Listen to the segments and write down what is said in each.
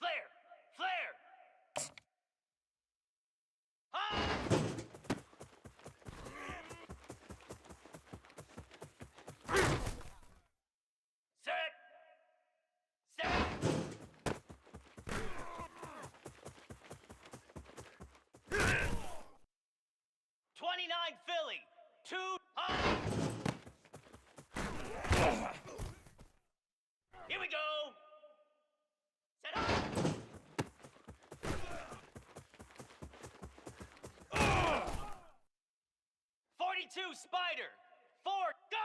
Flare! Flare! Ha! Set! Set! 29 Philly! 2 high! Here we go! Set up! 42 Spider! 4, go!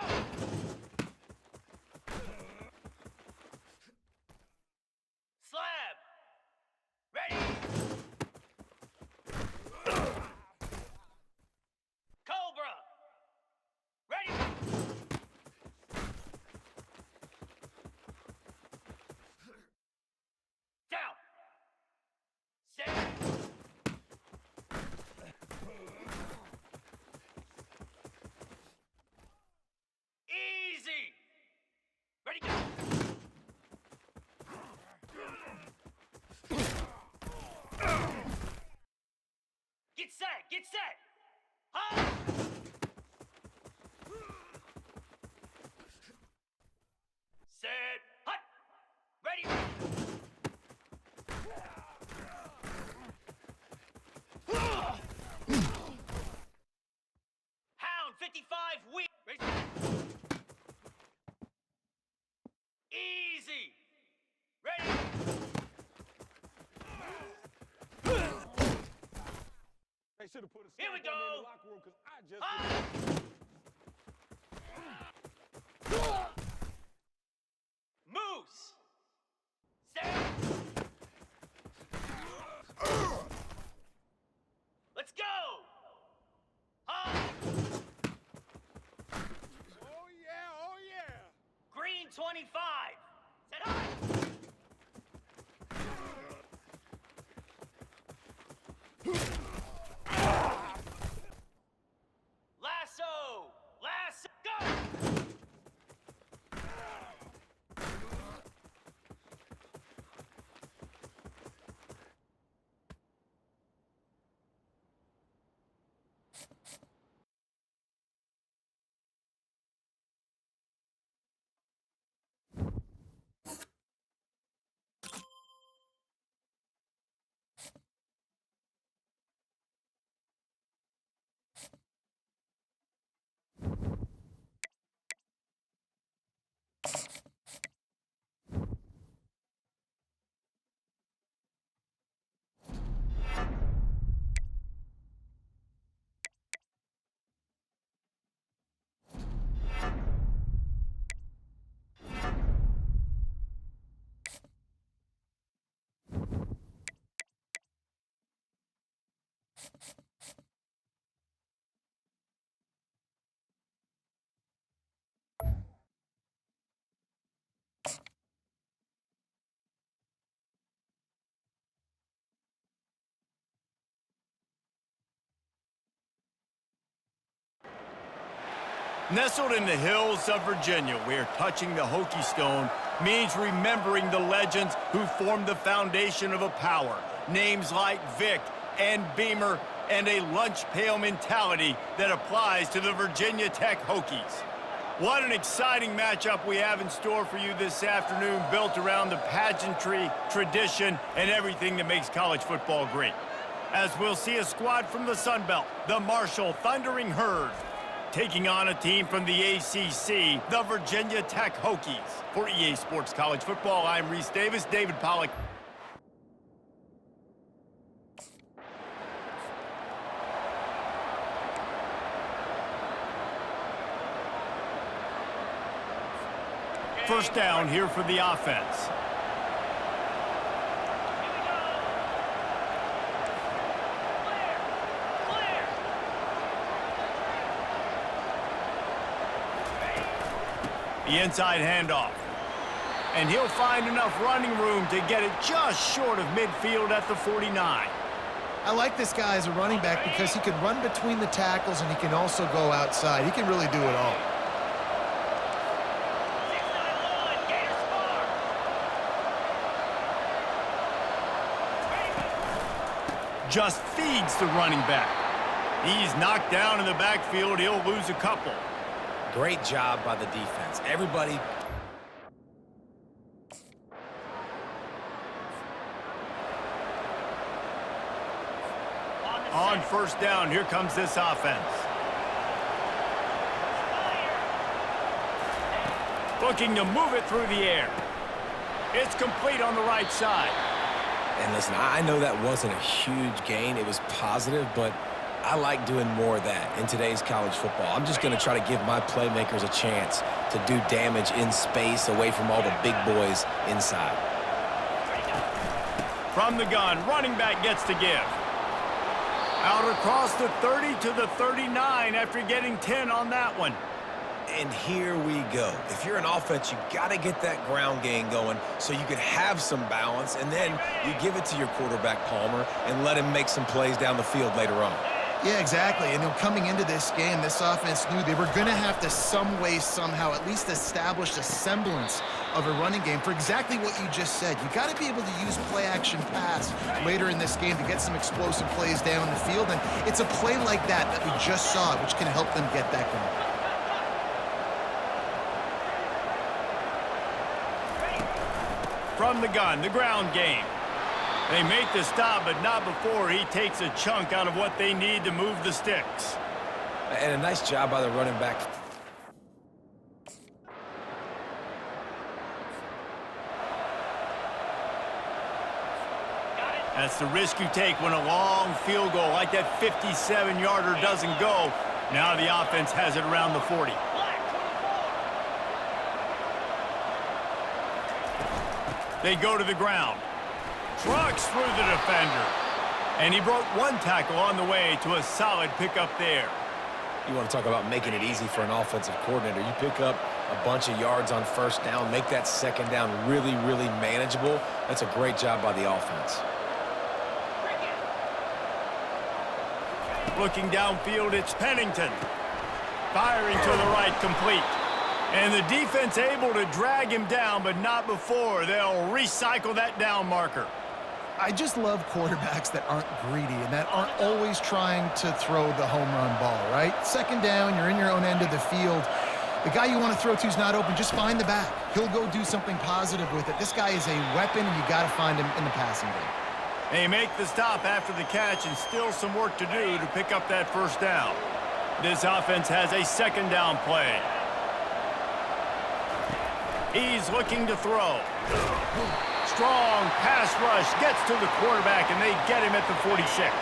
Slab! Ready! Cobra! Ready! Down! Set! Easy! Ready, go! Get set! Get set! Huh? Set! Hut! Ready! Hound 55 wheel! Ready? Easy! Ready! They should have put a Here we stamp on me in go. the locker room because I just. Moose! Set! Let's go! Huh? Oh yeah, oh yeah. Green 25! Set up! Lasso! Lasso! Go! Nestled in the hills of Virginia, where touching the Hokie Stone means remembering the legends who formed the foundation of a power. Names like Vic and Beamer, and a lunch pail mentality that applies to the Virginia Tech Hokies. What an exciting matchup we have in store for you this afternoon, built around the pageantry, tradition, and everything that makes college football great. As we'll see a squad from the Sun Belt, the Marshall Thundering Herd, taking on a team from the ACC, the Virginia Tech Hokies. For EA Sports College Football, I'm Reese Davis, David Pollack. First down here for the offense. The inside handoff. And he'll find enough running room to get it just short of midfield at the 49. I like this guy as a running back because he can run between the tackles and he can also go outside. He can really do it all. Just feeds the running back. He's knocked down in the backfield. He'll lose a couple. Great job by the defense. Everybody. On first down, here comes this offense. Looking to move it through the air. It's complete on the right side. And listen, I know that wasn't a huge gain. It was positive, but I like doing more of that in today's college football. I'm just going to try to give my playmakers a chance to do damage in space away from all the big boys inside. From the gun, running back gets to give. Out across the 30 to the 39 after getting 10 on that one. And here we go. If you're an offense, you got to get that ground game going so you can have some balance, and then you give it to your quarterback, Palmer, and let him make some plays down the field later on. Yeah, exactly. And coming into this game, this offense knew they were going to have to some way, somehow, at least establish a semblance of a running game for exactly what you just said. You got to be able to use play-action pass later in this game to get some explosive plays down the field, and it's a play like that that we just saw, which can help them get that going. From the gun, the ground game. They make the stop, but not before he takes a chunk out of what they need to move the sticks. And a nice job by the running back. That's the risk you take when a long field goal like that 57-yarder doesn't go. Now the offense has it around the 40. They go to the ground. Trucks through the defender. And he broke one tackle on the way to a solid pickup there. You want to talk about making it easy for an offensive coordinator. You pick up a bunch of yards on first down, make that second down really, really manageable. That's a great job by the offense. Looking downfield, it's Pennington. Firing to the right, complete. And the defense able to drag him down, but not before. They'll recycle that down marker. I just love quarterbacks that aren't greedy and that aren't always trying to throw the home run ball, right? Second down, you're in your own end of the field. The guy you want to throw to is not open. Just find the back. He'll go do something positive with it. This guy is a weapon, and you got to find him in the passing game. They make the stop after the catch, and still some work to do to pick up that first down. This offense has a second down play. He's looking to throw. Strong pass rush gets to the quarterback, and they get him at the 46.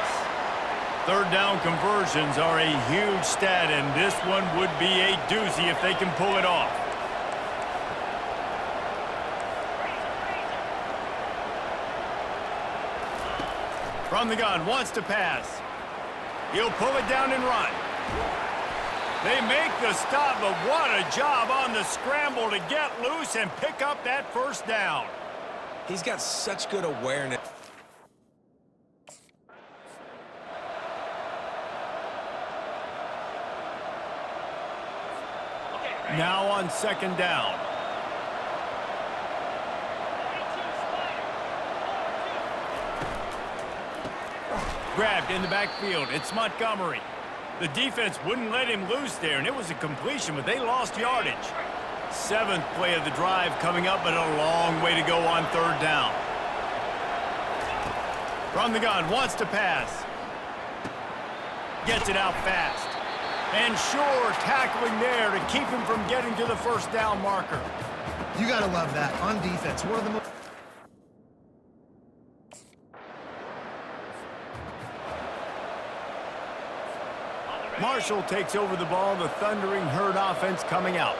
Third down conversions are a huge stat, and this one would be a doozy if they can pull it off. From the gun, wants to pass. He'll pull it down and run. They make the stop, but what a job on the scramble to get loose and pick up that first down. He's got such good awareness. Now on second down. Grabbed in the backfield. It's Montgomery. The defense wouldn't let him loose there, and it was a completion, but they lost yardage. 7th play of the drive coming up, but a long way to go on third down. From the gun, wants to pass. Gets it out fast. And sure, tackling there to keep him from getting to the first down marker. You got to love that. On defense, one of the most... Marshall takes over the ball, the Thundering Herd offense coming out.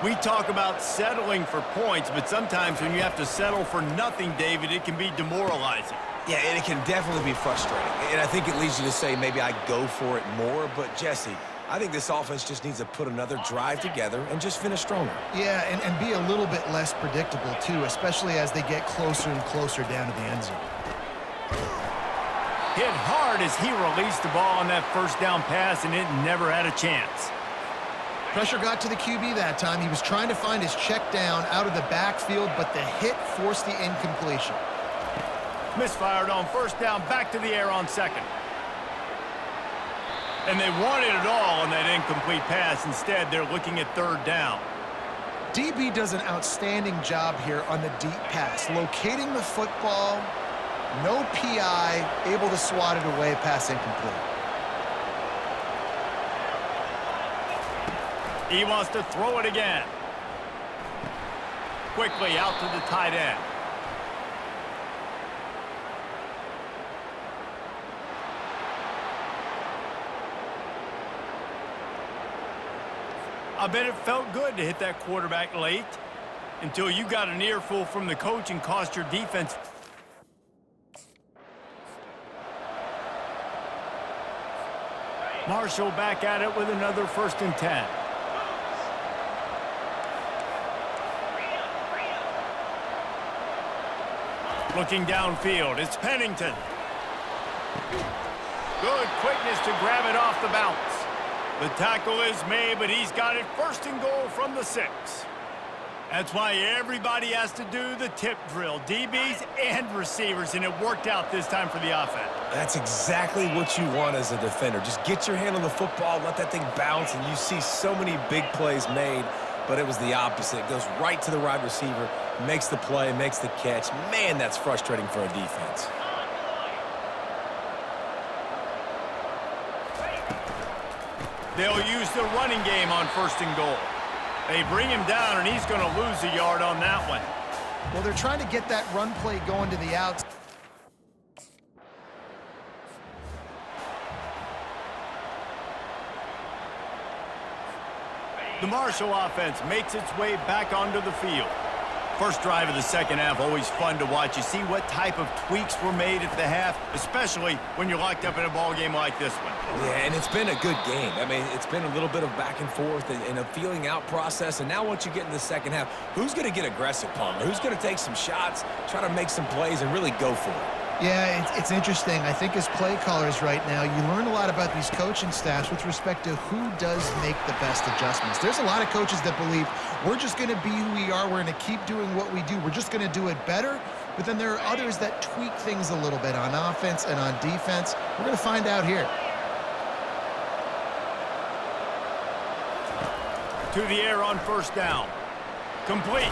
We talk about settling for points, but sometimes when you have to settle for nothing, David, it can be demoralizing. Yeah, and it can definitely be frustrating. And I think it leads you to say maybe I go for it more. But, Jesse, I think this offense just needs to put another drive together and just finish stronger. Yeah, and be a little bit less predictable, too, especially as they get closer and closer down to the end zone. Hit hard as he released the ball on that first down pass, and it never had a chance. Pressure got to the QB that time. He was trying to find his check down out of the backfield, but the hit forced the incompletion. Misfired on first down, back to the air on second. And they wanted it all on that incomplete pass. Instead, they're looking at third down. DB does an outstanding job here on the deep pass, locating the football. No PI, able to swat it away, pass incomplete. He wants to throw it again. Quickly out to the tight end. I bet it felt good to hit that quarterback late until you got an earful from the coach and cost your defense. Marshall back at it with another 1st and 10. Looking downfield, it's Pennington. Good quickness to grab it off the bounce. The tackle is made, but he's got it 1st and goal from the 6. That's why everybody has to do the tip drill, DBs and receivers, and it worked out this time for the offense. That's exactly what you want as a defender. Just get your hand on the football, let that thing bounce, and you see so many big plays made, but it was the opposite. It goes right to the wide receiver, makes the play, makes the catch. Man, that's frustrating for a defense. They'll use the running game on 1st and goal. They bring him down, and he's going to lose a yard on that one. Well, they're trying to get that run play going to the outs. The Marshall offense makes its way back onto the field. First drive of the second half, always fun to watch. You see what type of tweaks were made at the half, especially when you're locked up in a ball game like this one. Yeah, and it's been a good game. I mean, it's been a little bit of back and forth and a feeling out process. And now once you get in the second half, who's going to get aggressive, Palmer? Who's going to take some shots, try to make some plays, and really go for it? Yeah, it's interesting. I think as play callers right now, you learn a lot about these coaching staffs with respect to who does make the best adjustments. There's a lot of coaches that believe we're just going to be who we are. We're going to keep doing what we do. We're just going to do it better. But then there are others that tweak things a little bit on offense and on defense. We're going to find out here. To the air on 1st down. Complete.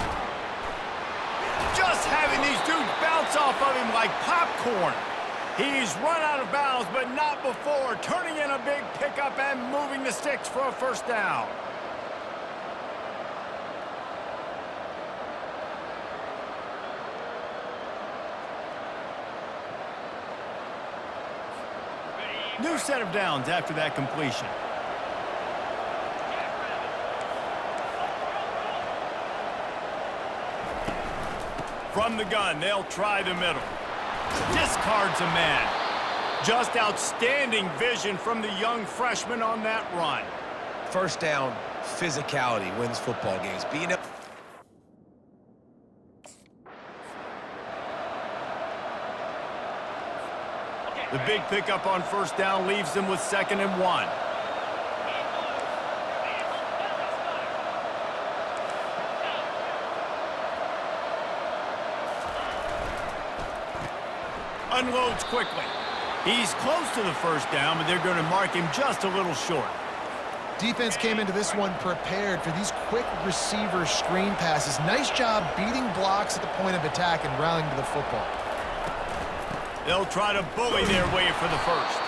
Just having these dudes bounce off of him like popcorn. He's run out of bounds, but not before. Turning in a big pickup and moving the sticks for a 1st down. New set of downs after that completion. From the gun, they'll try the middle. Discards a man. Just outstanding vision from the young freshman on that run. First down, physicality wins football games. Being up. The big pickup on first down leaves them with 2nd and 1. Unloads quickly. He's close to the first down, but they're going to mark him just a little short. Defense came into this one prepared for these quick receiver screen passes. Nice job beating blocks at the point of attack and rallying to the football. They'll try to bully their way for the first.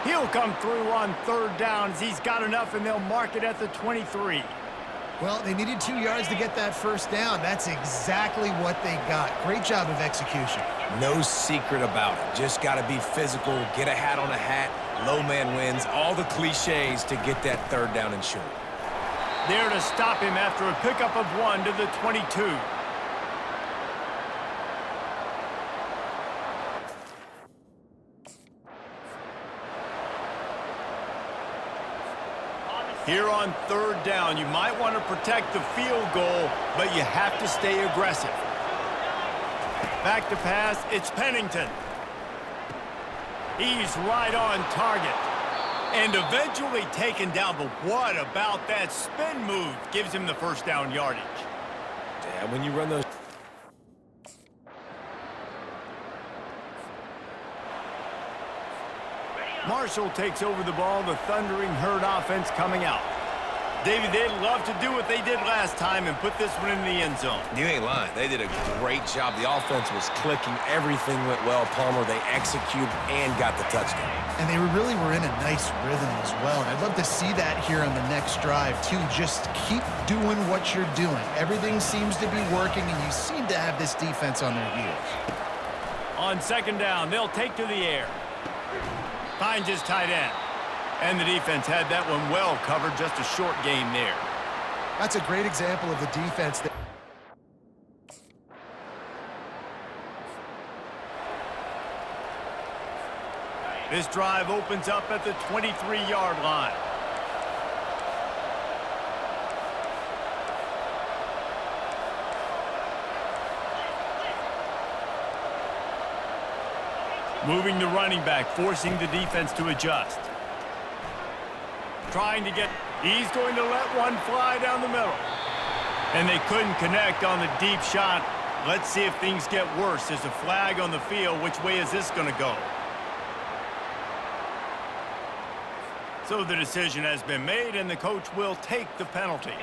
He'll come through on 3rd down as he's got enough, and they'll mark it at the 23. Well, they needed 2 yards to get that first down. That's exactly what they got. Great job of execution. No secret about it. Just got to be physical, get a hat on a hat, low man wins, all the cliches to get that 3rd down and short. There to stop him after a pickup of 1 to the 22. Here on 3rd down, you might want to protect the field goal, but you have to stay aggressive. Back to pass, it's Pennington. He's right on target. And eventually taken down, but what about that spin move? Gives him the first down yardage. Yeah, when you run those... Marshall takes over the ball, the Thundering Herd offense coming out. David, they'd love to do what they did last time and put this one in the end zone. You ain't lying. They did a great job. The offense was clicking. Everything went well. Palmer, they executed and got the touchdown. And they really were in a nice rhythm as well. And I'd love to see that here on the next drive, too. Just keep doing what you're doing. Everything seems to be working, and you seem to have this defense on their heels. On 2nd down, they'll take to the air. Finds his tight end. And the defense had that one well covered, just a short gain there. That's a great example of the defense. This drive opens up at the 23-yard line. Moving the running back, forcing the defense to adjust. Trying to get, he's going to let one fly down the middle. And they couldn't connect on the deep shot. Let's see if things get worse. There's a flag on the field. Which way is this going to go? So the decision has been made, and the coach will take the penalty.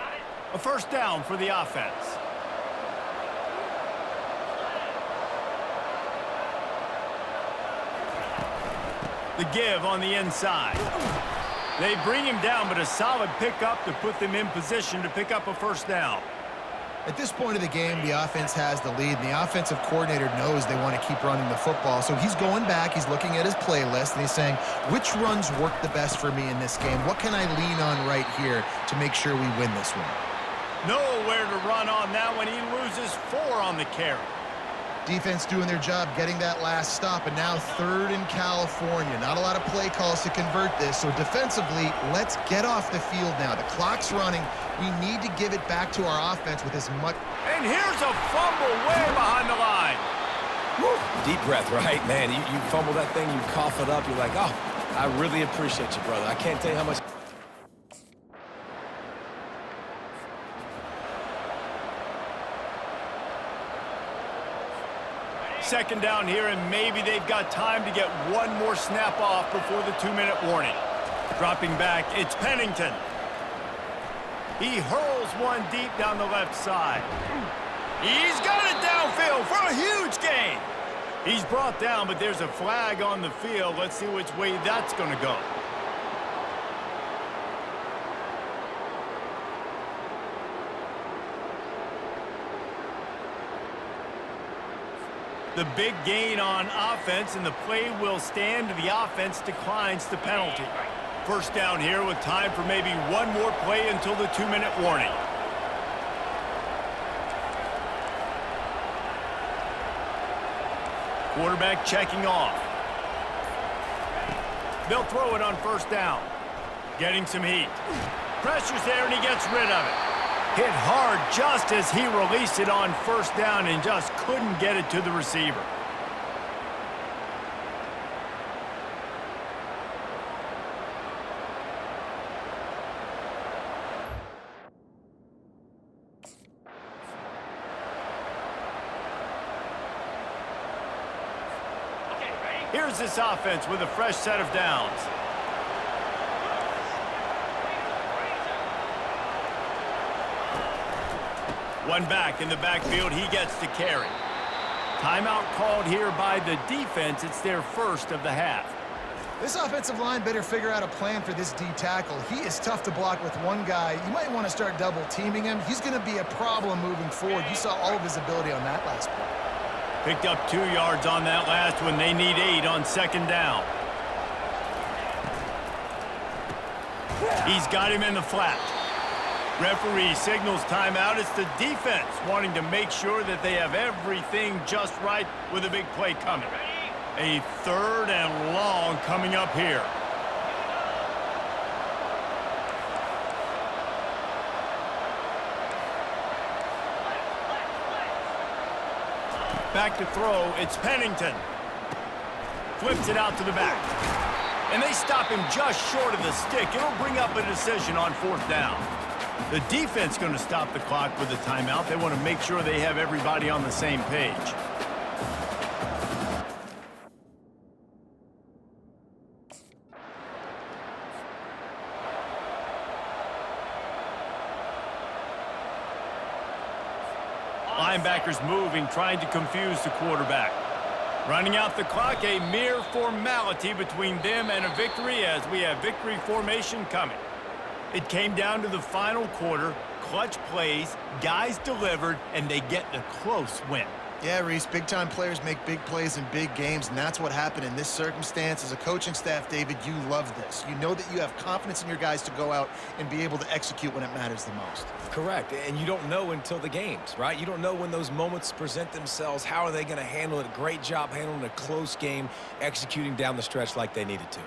A first down for the offense. The give on the inside. They bring him down, but a solid pickup to put them in position to pick up a first down. At this point of the game, the offense has the lead, and the offensive coordinator knows they want to keep running the football. So he's going back, he's looking at his playlist, and he's saying, which runs work the best for me in this game? What can I lean on right here to make sure we win this one? Nowhere to run on that one. He loses 4 on the carry. Defense doing their job, getting that last stop, and now 3rd in California. Not a lot of play calls to convert this, so defensively, let's get off the field now. The clock's running. We need to give it back to our offense with as much... And here's a fumble way behind the line. Woo. Deep breath, right? Man, you fumble that thing, you cough it up, you're like, oh, I really appreciate you, brother. I can't tell you how much... Second down here, and maybe they've got time to get one more snap off before the 2-minute warning. Dropping back, it's Pennington. He hurls one deep down the left side. He's got it downfield for a huge gain. He's brought down, but there's a flag on the field. Let's see which way that's going to go. The big gain on offense, and the play will stand. The offense declines the penalty. First down here with time for maybe one more play until the 2-minute warning. Quarterback checking off. They'll throw it on first down. Getting some heat. Pressure's there, and he gets rid of it. Hit hard just as he released it on first down and just couldn't get it to the receiver. Okay, ready? Here's this offense with a fresh set of downs. One back in the backfield, he gets to carry. Timeout called here by the defense. It's their first of the half. This offensive line better figure out a plan for this D tackle. He is tough to block with one guy. You might want to start double teaming him. He's going to be a problem moving forward. You saw all of his ability on that last play. Picked up 2 yards on that last one. They need 8 on second down. He's got him in the flat. Referee signals timeout. It's the defense wanting to make sure that they have everything just right with a big play coming. A 3rd and long coming up here. Back to throw. It's Pennington. Flips it out to the back. And they stop him just short of the stick. It'll bring up a decision on 4th down. The defense going to stop the clock with a timeout. They want to make sure they have everybody on the same page. Linebackers moving, trying to confuse the quarterback. Running out the clock, a mere formality between them and a victory as we have victory formation coming. It came down to the final quarter, clutch plays, guys delivered, and they get the close win. Yeah, Reese, big-time players make big plays in big games, and that's what happened in this circumstance. As a coaching staff, David, you love this. You know that you have confidence in your guys to go out and be able to execute when it matters the most. Correct, and you don't know until the games, right? You don't know when those moments present themselves. How are they going to handle it? Great job handling a close game, executing down the stretch like they needed to.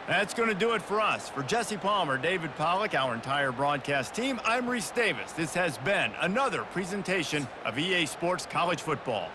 That's going to do it for us. For Jesse Palmer, David Pollack, our entire broadcast team, I'm Reese Davis. This has been another presentation of EA Sports College Football.